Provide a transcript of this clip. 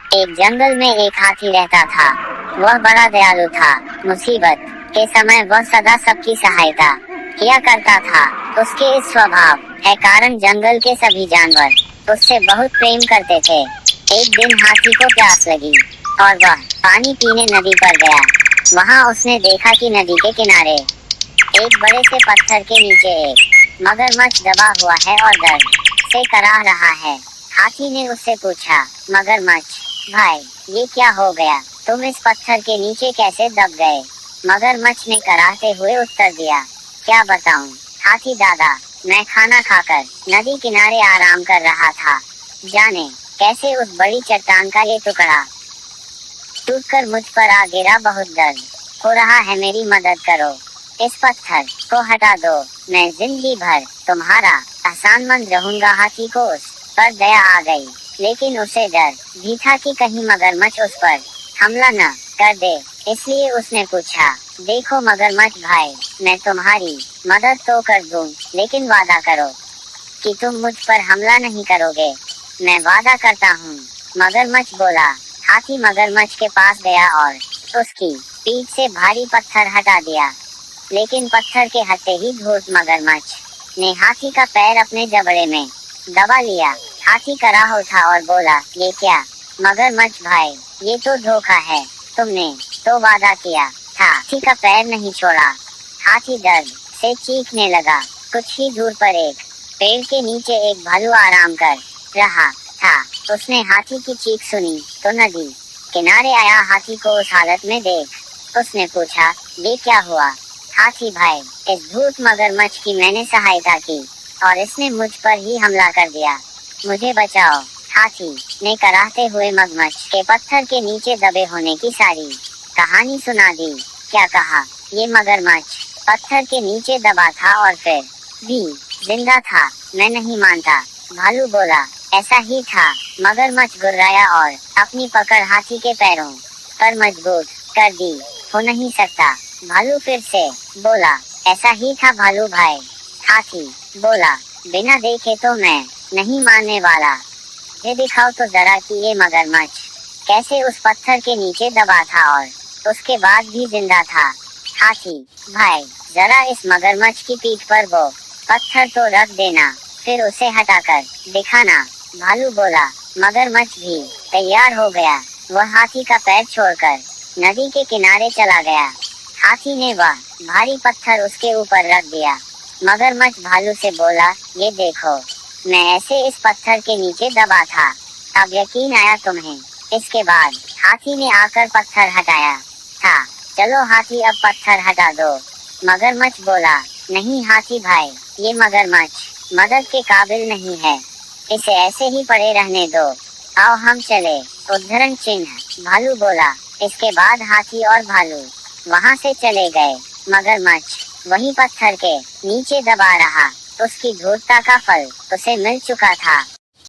एक जंगल में एक हाथी रहता था। वह बड़ा दयालु था। मुसीबत के समय वह सदा सबकी सहायता किया करता था। उसके इस स्वभाव के कारण जंगल के सभी जानवर उससे बहुत प्रेम करते थे। एक दिन हाथी को प्यास लगी और वह पानी पीने नदी पर गया। वहां उसने देखा कि नदी के किनारे एक बड़े से पत्थर के नीचे एक मगरमच्छ दबा हुआ है और दर्द से कराह रहा है। हाथी ने उससे पूछा, मगरमच्छ भाई, ये क्या हो गया? तुम इस पत्थर के नीचे कैसे दब गए? मगरमच्छ ने कराहते हुए उत्तर दिया, क्या बताऊं हाथी दादा, मैं खाना खाकर नदी किनारे आराम कर रहा था। जाने कैसे उस बड़ी चट्टान का ये टुकड़ा टूटकर मुझ पर आ गिरा। बहुत दर्द हो रहा है, मेरी मदद करो। इस पत्थर को हटा दो, मैं जिंदगी भर तुम्हारा एहसानमंद रहूंगा। हाथी को उस पर दया आ गई, लेकिन उसे डर भी था कि कहीं मगरमच्छ उस पर हमला न कर दे। इसलिए उसने पूछा, देखो मगरमच्छ भाई, मैं तुम्हारी मदद तो कर दूं, लेकिन वादा करो कि तुम मुझ पर हमला नहीं करोगे। मैं वादा करता हूँ, मगरमच्छ बोला। हाथी मगरमच्छ के पास गया और उसकी पीठ से भारी पत्थर हटा दिया, लेकिन पत्थर के हटते ही धूर्त मगरमच्छ ने हाथी का पैर अपने जबड़े में दबा लिया। हाथी कराह उठा और बोला, ये क्या मगरमच्छ भाई, ये तो धोखा है। तुमने तो वादा किया था। हाथी का पैर नहीं छोड़ा। हाथी दर्द से चीखने लगा। कुछ ही दूर पर एक पेड़ के नीचे एक भालू आराम कर रहा था। उसने हाथी की चीख सुनी तो नदी किनारे आया। हाथी को उस हालत में देख उसने पूछा, ये क्या हुआ? हाथी भाई, इस धूर्त मगरमच्छ की मैंने सहायता की और इसने मुझ पर ही हमला कर दिया। मुझे बचाओ। हाथी ने कराहते हुए मगरमच्छ के पत्थर के नीचे दबे होने की सारी कहानी सुना दी। क्या कहा, ये मगरमच्छ पत्थर के नीचे दबा था और फिर भी जिंदा था। मैं नहीं मानता। भालू बोला, ऐसा ही था। मगरमच्छ गुर्राया और अपनी पकड़ हाथी के पैरों पर मजबूत कर दी। हो नहीं सकता। भालू फिर से बोला, ऐसा ही था भालू भाई। हाथी बोला, बिना देखे तो मैं नहीं मानने वाला। ये दिखाओ तो जरा कि ये मगरमच्छ कैसे उस पत्थर के नीचे दबा था और उसके बाद भी जिंदा था। हाथी भाई, जरा इस मगरमच्छ की पीठ पर वो पत्थर तो रख देना, फिर उसे हटाकर दिखाना। भालू बोला। मगरमच्छ भी तैयार हो गया। वह हाथी का पैर छोड़कर नदी के किनारे चला गया। हाथी ने वह भारी पत्थर उसके ऊपर रख दिया। मगरमच्छ भालू से बोला, ये देखो, मैं ऐसे इस पत्थर के नीचे दबा था। अब यकीन आया तुम्हें? इसके बाद हाथी ने आकर पत्थर हटाया था। चलो हाथी, अब पत्थर हटा दो। मगरमच्छ बोला, नहीं हाथी भाई, ये मगरमच्छ मदद के काबिल नहीं है। इसे ऐसे ही पड़े रहने दो। आओ हम चले। उद्धरण चिन्ह। भालू बोला। इसके बाद हाथी और भालू वहां से चले गए। मगरमच्छ वही पत्थर के नीचे दबा रहा। उसकी धूर्तता का फल उसे मिल चुका था।